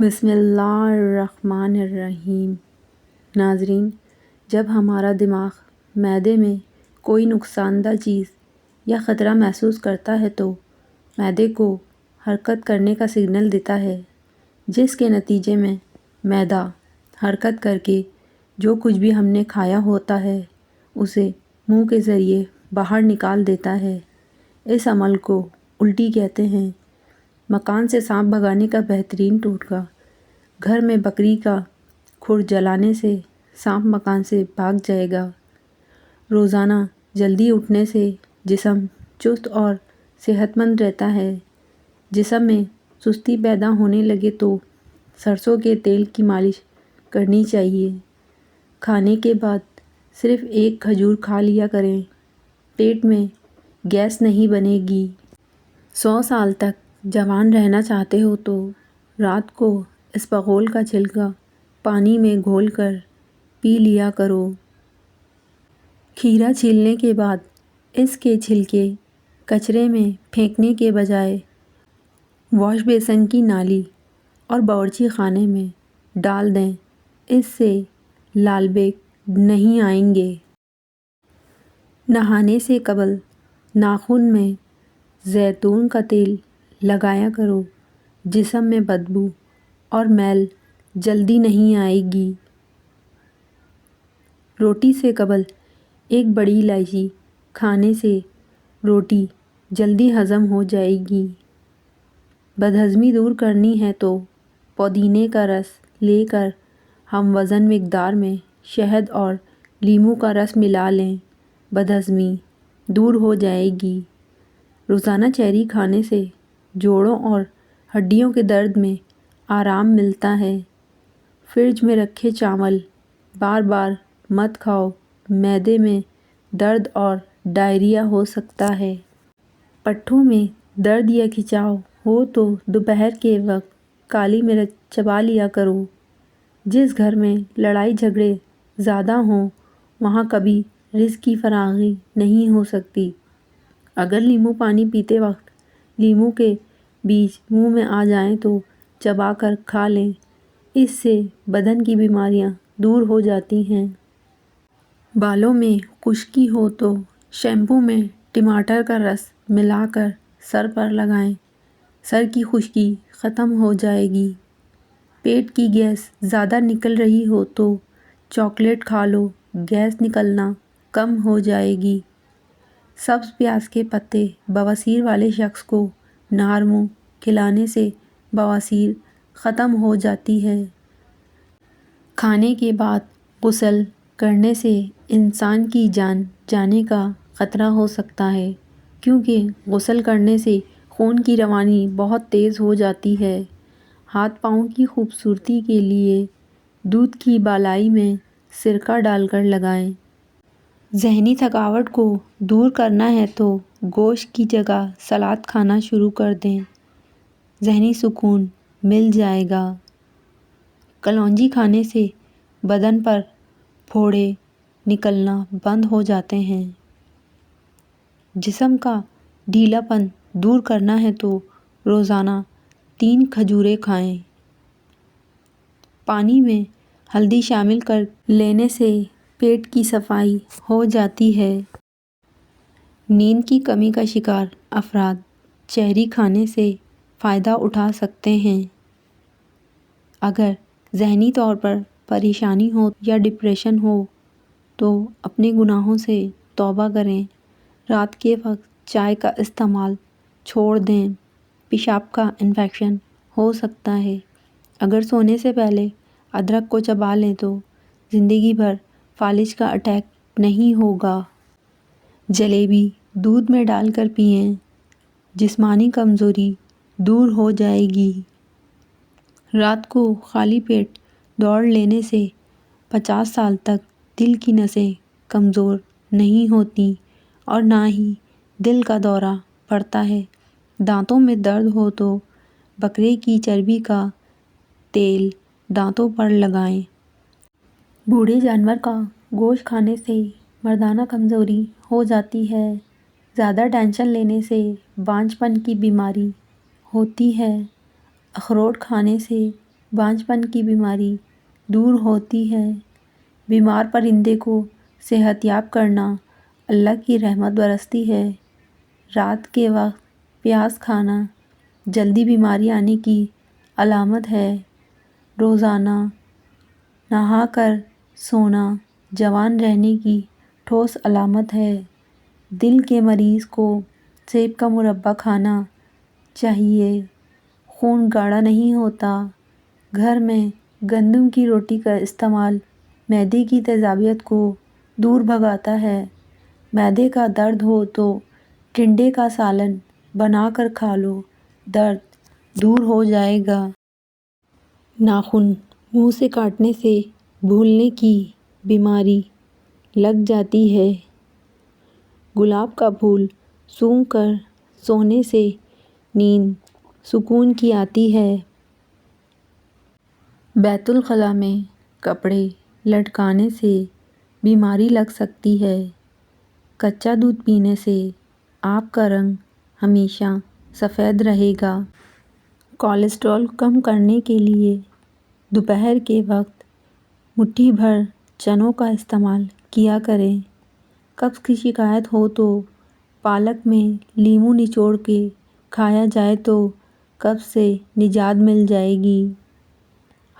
بسم اللہ الرحمن الرحیم۔ ناظرین، جب ہمارا دماغ معدے میں کوئی نقصان دہ چیز یا خطرہ محسوس کرتا ہے تو معدے کو حرکت کرنے کا سگنل دیتا ہے، جس کے نتیجے میں معدہ حرکت کر کے جو کچھ بھی ہم نے کھایا ہوتا ہے اسے منہ کے ذریعے باہر نکال دیتا ہے۔ اس عمل کو الٹی کہتے ہیں۔ مکان سے سانپ بھگانے کا بہترین ٹوٹکا: گھر میں بکری کا کھر جلانے سے سانپ مکان سے بھاگ جائے گا۔ روزانہ جلدی اٹھنے سے جسم چست اور صحت مند رہتا ہے۔ جسم میں سستی پیدا ہونے لگے تو سرسوں کے تیل کی مالش کرنی چاہیے۔ کھانے کے بعد صرف ایک کھجور کھا لیا کریں، پیٹ میں گیس نہیں بنے گی۔ 100 سال تک جوان رہنا چاہتے ہو تو رات کو اسپغول کا چھلکا پانی میں گھول کر پی لیا کرو۔ کھیرا چھیلنے کے بعد اس کے چھلکے کچرے میں پھینکنے کے بجائے واش بیسن کی نالی اور باورچی خانے میں ڈال دیں، اس سے لال بیگ نہیں آئیں گے۔ نہانے سے قبل ناخن میں زیتون کا تیل لگایا کرو، جسم میں بدبو اور میل جلدی نہیں آئے گی۔ روٹی سے قبل ایک بڑی الائچی کھانے سے روٹی جلدی ہضم ہو جائے گی۔ بدہضمی دور کرنی ہے تو پودینے کا رس لے کر ہم وزن مقدار میں شہد اور لیموں کا رس ملا لیں، بدہضمی دور ہو جائے گی۔ روزانہ چیری کھانے سے جوڑوں اور ہڈیوں کے درد میں آرام ملتا ہے۔ فریج میں رکھے چاول بار بار مت کھاؤ، معدے میں درد اور ڈائریا ہو سکتا ہے۔ پٹھوں میں درد یا کھچاؤ ہو تو دوپہر کے وقت کالی مرچ چبا لیا کرو۔ جس گھر میں لڑائی جھگڑے زیادہ ہوں وہاں کبھی رزق کی فراوانی نہیں ہو سکتی۔ اگر لیموں پانی پیتے وقت لیموں کے بیج منہ میں آ جائیں تو چبا کر کھا لیں، اس سے بدن کی بیماریاں دور ہو جاتی ہیں۔ بالوں میں خشکی ہو تو شیمپو میں ٹماٹر کا رس ملا کر سر پر لگائیں، سر کی خشکی ختم ہو جائے گی۔ پیٹ کی گیس زیادہ نکل رہی ہو تو چاکلیٹ کھا لو، گیس نکلنا کم ہو جائے گی۔ سبز پیاز کے پتے بواسیر والے شخص کو نہار منہ کھلانے سے بواسیر ختم ہو جاتی ہے۔ کھانے کے بعد غسل کرنے سے انسان کی جان جانے کا خطرہ ہو سکتا ہے، کیونکہ غسل کرنے سے خون کی روانی بہت تیز ہو جاتی ہے۔ ہاتھ پاؤں کی خوبصورتی کے لیے دودھ کی بالائی میں سرکہ ڈال کر لگائیں۔ ذہنی تھکاوٹ کو دور کرنا ہے تو گوشت کی جگہ سلاد کھانا شروع کر دیں، ذہنی سکون مل جائے گا۔ کلونجی کھانے سے بدن پر پھوڑے نکلنا بند ہو جاتے ہیں۔ جسم کا ڈھیلا پن دور کرنا ہے تو روزانہ 3 کھجوریں کھائیں۔ پانی میں ہلدی شامل کر لینے سے پیٹ کی صفائی ہو جاتی ہے۔ نیند کی کمی کا شکار افراد چیری کھانے سے فائدہ اٹھا سکتے ہیں۔ اگر ذہنی طور پر پریشانی ہو یا ڈپریشن ہو تو اپنے گناہوں سے توبہ کریں۔ رات کے وقت چائے کا استعمال چھوڑ دیں، پیشاب کا انفیکشن ہو سکتا ہے۔ اگر سونے سے پہلے ادرک کو چبا لیں تو زندگی بھر فالج کا اٹیک نہیں ہوگا۔ جلیبی دودھ میں ڈال کر پئیں، جسمانی کمزوری دور ہو جائے گی۔ رات کو خالی پیٹ دوڑ لینے سے 50 سال تک دل کی نسیں کمزور نہیں ہوتیں اور نہ ہی دل کا دورہ پڑتا ہے۔ دانتوں میں درد ہو تو بکرے کی چربی کا تیل دانتوں پر لگائیں۔ بوڑھے جانور کا گوشت کھانے سے مردانہ کمزوری ہو جاتی ہے۔ زیادہ ٹینشن لینے سے بانجھ پن کی بیماری ہوتی ہے۔ اخروٹ کھانے سے بانجھپن کی بیماری دور ہوتی ہے۔ بیمار پرندے کو صحت یاب کرنا اللہ کی رحمت برستی ہے۔ رات کے وقت پیاز کھانا جلدی بیماری آنے کی علامت ہے۔ روزانہ نہا کر سونا جوان رہنے کی ٹھوس علامت ہے۔ دل کے مریض کو سیب کا مربا کھانا چاہیے، خون گاڑھا نہیں ہوتا۔ گھر میں گندم کی روٹی کا استعمال معدے کی تیزابیت کو دور بھگاتا ہے۔ معدے کا درد ہو تو ٹنڈے کا سالن بنا کر کھا لو، درد دور ہو جائے گا۔ ناخن منہ سے کاٹنے سے بھولنے کی بیماری لگ جاتی ہے۔ گلاب کا پھول سونگھ کر سونے سے نیند سکون کی آتی ہے۔ بیت الخلاء میں کپڑے لٹکانے سے بیماری لگ سکتی ہے۔ کچا دودھ پینے سے آپ کا رنگ ہمیشہ سفید رہے گا۔ کولیسٹرول کم کرنے کے لیے دوپہر کے وقت مٹھی بھر چنوں کا استعمال کیا کریں۔ قبض کی شکایت ہو تو پالک میں لیموں نچوڑ کے کھایا جائے تو قبض سے نجات مل جائے گی۔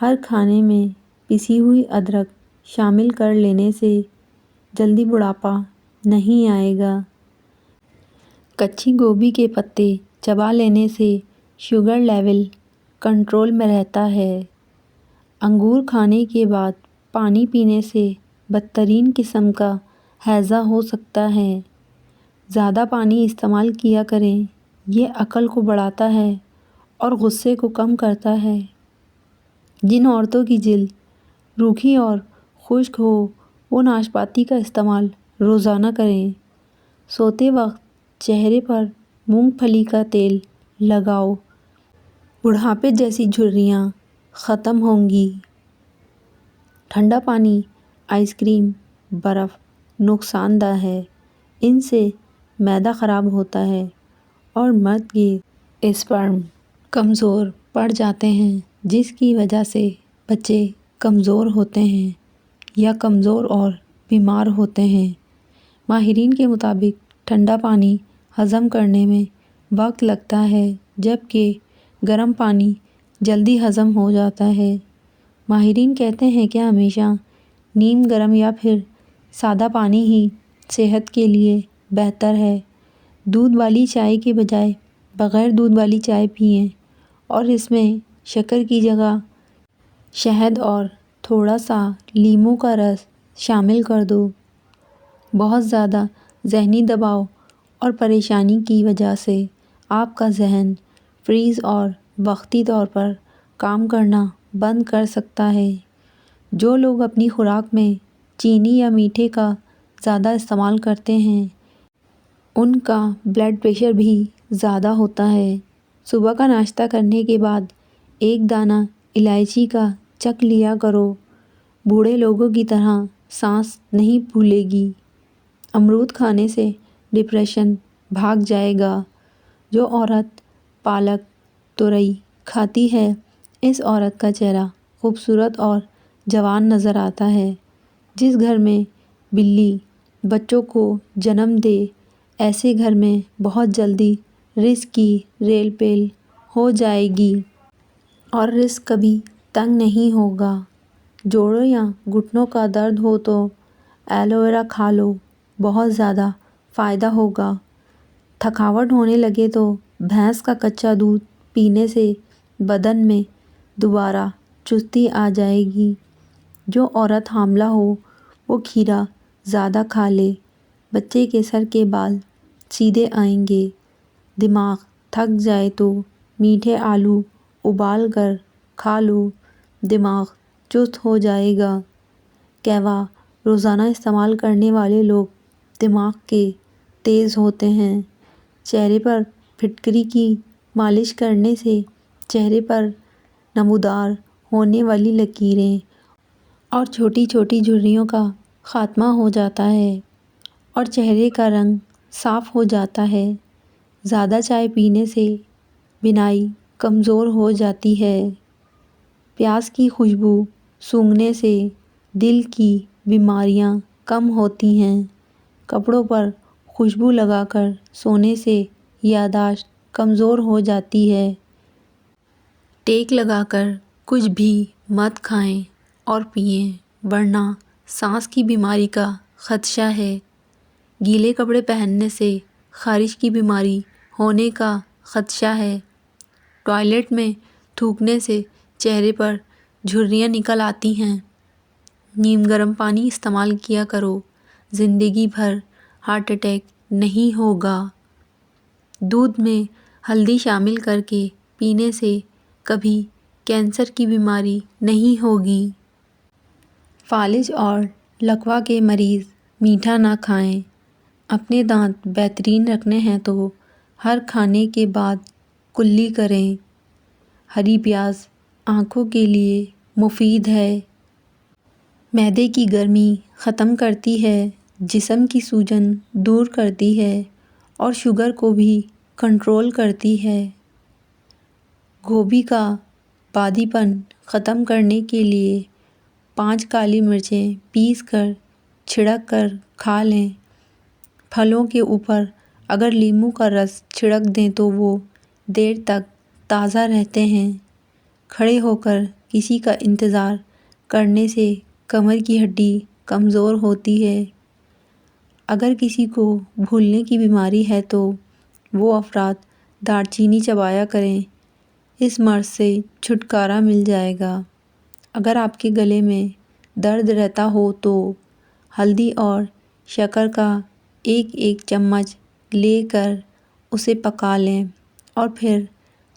ہر کھانے میں پسی ہوئی ادرک شامل کر لینے سے جلدی بڑھاپا نہیں آئے گا۔ کچی گوبھی کے پتے چبا لینے سے شوگر لیول کنٹرول میں رہتا ہے۔ انگور کھانے کے بعد پانی پینے سے بدترین قسم کا ہیضہ ہو سکتا ہے۔ زیادہ پانی استعمال کیا کریں، یہ عقل کو بڑھاتا ہے اور غصے کو کم کرتا ہے۔ جن عورتوں کی جلد روکھی اور خشک ہو وہ ناشپاتی کا استعمال روزانہ کریں۔ سوتے وقت چہرے پر مونگ پھلی کا تیل لگاؤ، بڑھاپے جیسی جھریاں ختم ہوں گی۔ ٹھنڈا پانی، آئس کریم، برف نقصان دہ ہے۔ ان سے معدہ خراب ہوتا ہے اور مرد کے اسپرم کمزور پڑ جاتے ہیں، جس کی وجہ سے بچے کمزور ہوتے ہیں یا کمزور اور بیمار ہوتے ہیں۔ ماہرین کے مطابق ٹھنڈا پانی ہضم کرنے میں وقت لگتا ہے جبکہ گرم پانی جلدی ہضم ہو جاتا ہے۔ ماہرین کہتے ہیں کہ ہمیشہ نیم گرم یا پھر سادہ پانی ہی صحت کے لیے بہتر ہے۔ دودھ والی چائے کے بجائے بغیر دودھ والی چائے پئیں اور اس میں شکر کی جگہ شہد اور تھوڑا سا لیموں کا رس شامل کر دو۔ بہت زیادہ ذہنی دباؤ اور پریشانی کی وجہ سے آپ کا ذہن فریز اور وقتی طور پر کام کرنا بند کر سکتا ہے۔ جو لوگ اپنی خوراک میں چینی یا میٹھے کا زیادہ استعمال کرتے ہیں، ان کا بلڈ پریشر بھی زیادہ ہوتا ہے۔ صبح کا ناشتہ کرنے کے بعد ایک دانہ الائچی کا چک لیا کرو، بوڑھے لوگوں کی طرح سانس نہیں پھولے گی۔ امرود کھانے سے ڈپریشن بھاگ جائے گا۔ جو عورت پالک، تورئی کھاتی ہے، اس عورت کا چہرہ خوبصورت اور جوان نظر آتا ہے۔ جس گھر میں بلی بچوں کو جنم دے، ایسے گھر میں بہت جلدی رزق کی ریل پیل ہو جائے گی اور رزق کبھی تنگ نہیں ہوگا۔ جوڑوں یا گھٹنوں کا درد ہو تو ایلو ویرا کھا لو، بہت زیادہ فائدہ ہوگا۔ تھکاوٹ ہونے لگے تو بھینس کا کچا دودھ پینے سے بدن میں دوبارہ چستی آ جائے گی۔ جو عورت حاملہ ہو وہ کھیرا زیادہ کھا لے، بچے کے سر کے بال سیدھے آئیں گے۔ دماغ تھک جائے تو میٹھے آلو ابال کر کھا لو، دماغ چست ہو جائے گا۔ کہوہ روزانہ استعمال کرنے والے لوگ دماغ کے تیز ہوتے ہیں۔ چہرے پر پھٹکری کی مالش کرنے سے چہرے پر نمودار ہونے والی لکیریں اور چھوٹی چھوٹی جھریوں کا خاتمہ ہو جاتا ہے اور چہرے کا رنگ صاف ہو جاتا ہے۔ زیادہ چائے پینے سے بینائی کمزور ہو جاتی ہے۔ پیاز کی خوشبو سونگھنے سے دل کی بیماریاں کم ہوتی ہیں۔ کپڑوں پر خوشبو لگا کر سونے سے یادداشت کمزور ہو جاتی ہے۔ ٹیک لگا کر کچھ بھی مت کھائیں اور پئیں ورنہ سانس کی بیماری کا خدشہ ہے۔ گیلے کپڑے پہننے سے خارش کی بیماری ہونے کا خدشہ ہے۔ ٹوائلٹ میں تھوکنے سے چہرے پر جھریاں نکل آتی ہیں۔ نیم گرم پانی استعمال کیا کرو، زندگی بھر ہارٹ اٹیک نہیں ہوگا۔ دودھ میں ہلدی شامل کر کے پینے سے کبھی کینسر کی بیماری نہیں ہوگی۔ فالج اور لکوہ کے مریض میٹھا نہ کھائیں۔ اپنے دانت بہترین رکھنے ہیں تو ہر کھانے کے بعد کلی کریں۔ ہری پیاز آنکھوں کے لیے مفید ہے۔ معدے کی گرمی ختم کرتی ہے، جسم کی سوجن دور کرتی ہے اور شوگر کو بھی کنٹرول کرتی ہے۔ گوبھی کا بادی پن ختم کرنے کے لیے 5 کالی مرچیں پیس کر چھڑک کر کھا لیں۔ پھلوں کے اوپر اگر لیموں کا رس چھڑک دیں تو وہ دیر تک تازہ رہتے ہیں۔ کھڑے ہو کر کسی کا انتظار کرنے سے کمر کی ہڈی کمزور ہوتی ہے۔ اگر کسی کو بھولنے کی بیماری ہے تو وہ افراد دار چینی چبایا کریں، اس مرض سے چھٹکارا مل جائے گا۔ اگر آپ کے گلے میں درد رہتا ہو تو ہلدی اور شکر کا ایک چمچ لے کر اسے پکا لیں اور پھر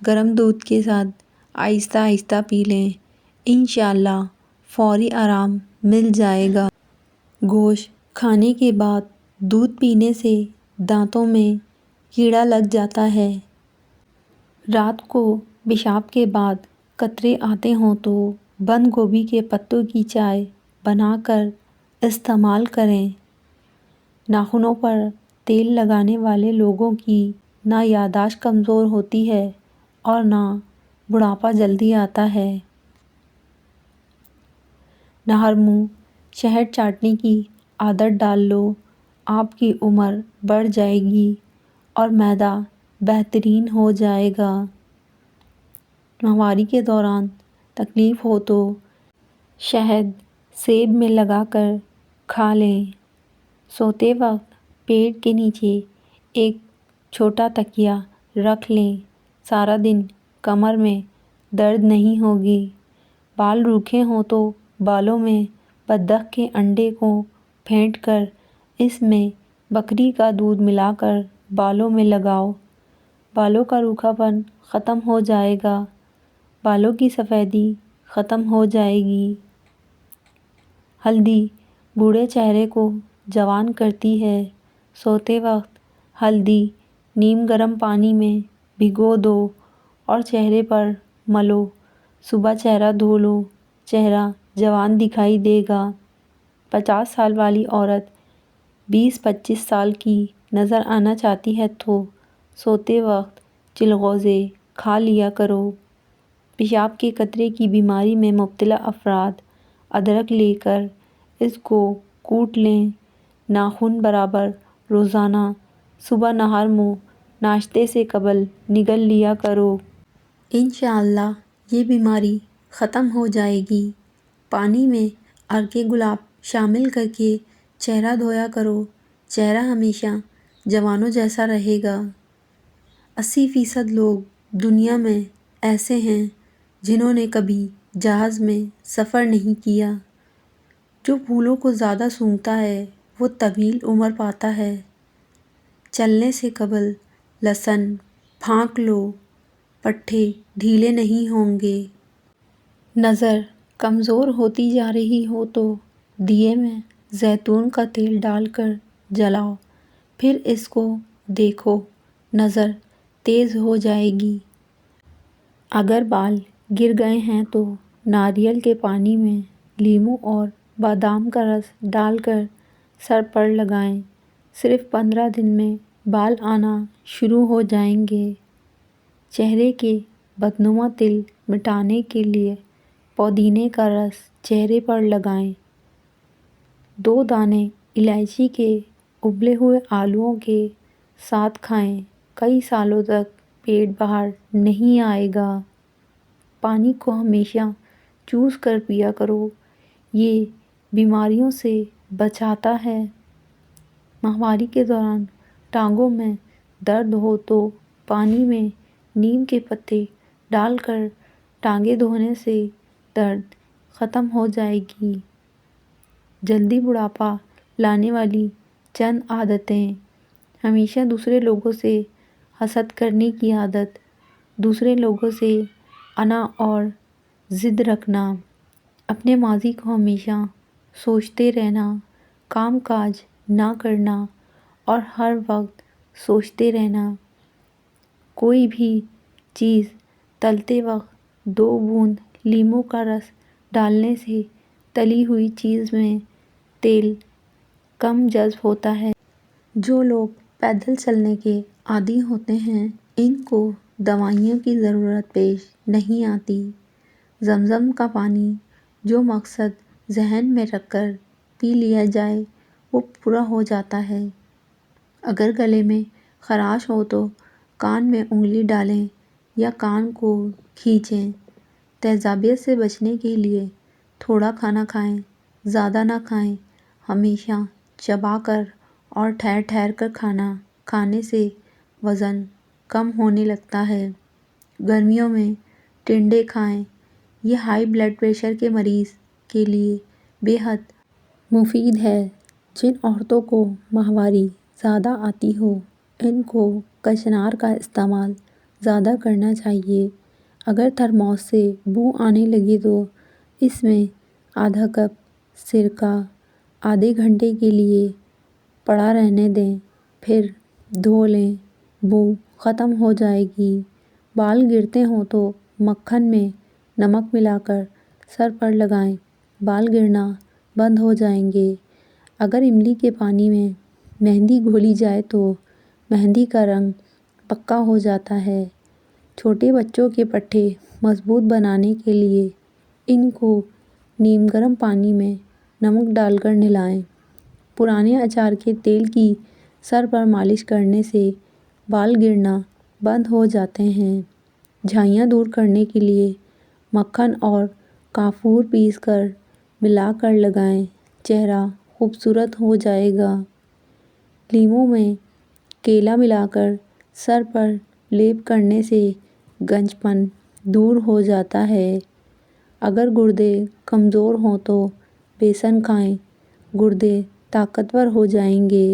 گرم دودھ کے ساتھ آہستہ آہستہ پی لیں، انشاءاللہ فوری آرام مل جائے گا۔ گوشت کھانے کے بعد دودھ پینے سے دانتوں میں کیڑا لگ جاتا ہے۔ رات کو پیشاب کے بعد قطرے آتے ہوں تو بند گوبھی کے پتوں کی چائے بنا کر استعمال کریں۔ ناخنوں پر تیل لگانے والے لوگوں کی نہ یادداشت کمزور ہوتی ہے اور نہ بڑھاپا جلدی آتا ہے۔ نہر منہ شہد چاٹنے کی عادت ڈال لو، آپ کی عمر بڑھ جائے گی اور معدہ بہترین ہو جائے گا۔ ماہواری کے دوران تکلیف ہو تو شہد سیب میں لگا کر کھا لیں۔ سوتے وقت پیٹ کے نیچے ایک چھوٹا تکیہ رکھ لیں، سارا دن کمر میں درد نہیں ہوگی۔ بال روکھے ہوں تو بالوں میں بطخ کے انڈے کو پھینٹ کر اس میں بکری کا دودھ ملا کر بالوں میں لگاؤ، بالوں کا روکھا پن ختم ہو جائے گا، بالوں کی سفیدی ختم ہو جائے گی۔ ہلدی بوڑھے چہرے کو جوان کرتی ہے۔ سوتے وقت ہلدی نیم گرم پانی میں بھگو دو اور چہرے پر ملو، صبح چہرہ دھو لو، چہرہ جوان دکھائی دے گا۔ 50 سال والی عورت 20-25 سال کی نظر آنا چاہتی ہے تو سوتے وقت چلغوزے کھا لیا کرو۔ پیشاب کے قطرے کی بیماری میں مبتلا افراد ادرک لے کر اس کو کوٹ لیں، ناخن برابر روزانہ صبح نہار منہ ناشتے سے قبل نگل لیا کرو۔ انشاءاللہ یہ بیماری ختم ہو جائے گی۔ پانی میں عرق گلاب شامل کر کے چہرہ دھویا کرو، چہرہ ہمیشہ جوانوں جیسا رہے گا۔ 80% لوگ دنیا میں ایسے ہیں جنہوں نے کبھی جہاز میں سفر نہیں کیا۔ جو پھولوں کو زیادہ سونگھتا ہے وہ طویل عمر پاتا ہے۔ چلنے سے قبل لہسن پھانک لو، پٹھے ڈھیلے نہیں ہوں گے۔ نظر کمزور ہوتی جا رہی ہو تو دیے میں زیتون کا تیل ڈال کر جلاؤ، پھر اس کو دیکھو، نظر تیز ہو جائے گی۔ اگر بال گر گئے ہیں تو ناریل کے پانی میں لیموں اور بادام کا رس ڈال کر سر پر لگائیں، صرف 15 دن میں بال آنا شروع ہو جائیں گے۔ چہرے کے بدنما تل مٹانے کے لیے پودینے کا رس چہرے پر لگائیں۔ 2 دانے الائچی کے ابلے ہوئے آلوؤں کے ساتھ کھائیں، کئی سالوں تک پیٹ باہر نہیں آئے گا۔ پانی کو ہمیشہ چوس کر پیا کرو، یہ بیماریوں سے بچاتا ہے۔ ماہواری کے دوران ٹانگوں میں درد ہو تو پانی میں نیم کے پتے ڈال کر ٹانگیں دھونے سے درد ختم ہو جائے گی۔ جلدی بڑھاپا لانے والی چند عادتیں: ہمیشہ دوسرے لوگوں سے حسد کرنے کی عادت، دوسرے لوگوں سے انا اور ضد رکھنا، اپنے ماضی کو ہمیشہ سوچتے رہنا، کام کاج نہ کرنا اور ہر وقت سوچتے رہنا۔ کوئی بھی چیز تلتے وقت 2 بوند لیموں کا رس ڈالنے سے تلی ہوئی چیز میں تیل کم جذب ہوتا ہے۔ جو لوگ پیدل چلنے کے عادی ہوتے ہیں، ان کو دوائیوں کی ضرورت پیش نہیں آتی۔ زمزم کا پانی جو مقصد ذہن میں رکھ کر پی لیا جائے وہ پورا ہو جاتا ہے۔ اگر گلے میں خراش ہو تو کان میں انگلی ڈالیں یا کان کو کھینچیں۔ تیزابیت سے بچنے کے لیے تھوڑا کھانا کھائیں، زیادہ نہ کھائیں۔ ہمیشہ چبا کر اور ٹھہر ٹھہر کر کھانا کھانے سے وزن کم ہونے لگتا ہے۔ گرمیوں میں ٹنڈے کھائیں، یہ ہائی بلڈ پریشر کے مریض کے لیے بے حد مفید ہے۔ جن عورتوں کو ماہواری زیادہ آتی ہو، ان کو کچنار کا استعمال زیادہ کرنا چاہیے۔ اگر تھرموس سے بو آنے لگے تو اس میں آدھا کپ سرکہ آدھے گھنٹے کے لیے پڑا رہنے دیں، پھر دھو لیں، بو ختم ہو جائے گی۔ بال گرتے ہوں تو مکھن میں نمک ملا کر سر پر لگائیں، بال گرنا بند ہو جائیں گے۔ اگر املی کے پانی میں مہندی گھولی جائے تو مہندی کا رنگ پکا ہو جاتا ہے۔ چھوٹے بچوں کے پٹھے مضبوط بنانے کے لیے ان کو نیم گرم پانی میں نمک ڈال کر نہلائیں۔ پرانے اچار کے تیل کی سر پر مالش کرنے سے بال گرنا بند ہو جاتے ہیں۔ جھائیاں دور کرنے کے لیے مکھن اور کافور پیس کر ملا کر لگائیں، چہرہ خوبصورت ہو جائے گا۔ لیموں میں کیلا ملا کر سر پر لیپ کرنے سے گنج پن دور ہو جاتا ہے۔ اگر گردے کمزور ہوں تو بیسن کھائیں، گردے طاقتور ہو جائیں گے۔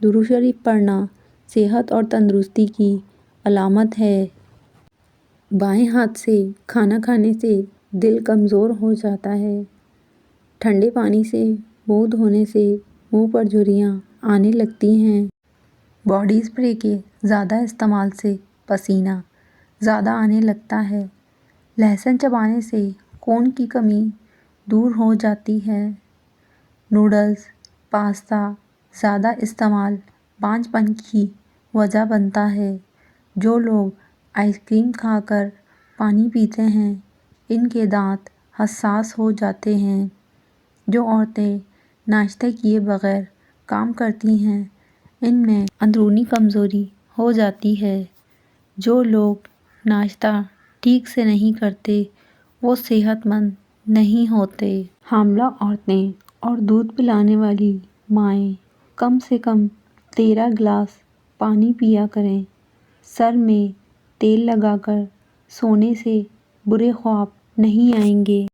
درود شریف پڑھنا صحت اور تندرستی کی علامت ہے۔ بائیں ہاتھ سے کھانا کھانے سے دل کمزور ہو جاتا ہے۔ ٹھنڈے پانی سے منہ دھونے سے منہ پر جھریاں آنے لگتی ہیں۔ باڈی اسپرے کے زیادہ استعمال سے پسینہ زیادہ آنے لگتا ہے۔ لہسن چبانے سے خون کی کمی دور ہو جاتی ہے۔ نوڈلز، پاستا زیادہ استعمال بانجھ پن کی وجہ بنتا ہے۔ جو لوگ آئس کریم کھا کر پانی پیتے ہیں، ان کے دانت حساس ہو جاتے ہیں۔ جو عورتیں ناشتہ کیے بغیر کام کرتی ہیں، ان میں اندرونی کمزوری ہو جاتی ہے۔ جو لوگ ناشتہ ٹھیک سے نہیں کرتے، وہ صحت مند نہیں ہوتے۔ حاملہ عورتیں اور دودھ پلانے والی مائیں کم سے کم 13 گلاس پانی پیا کریں۔ سر میں تیل لگا کر سونے سے برے خواب نہیں آئیں گے۔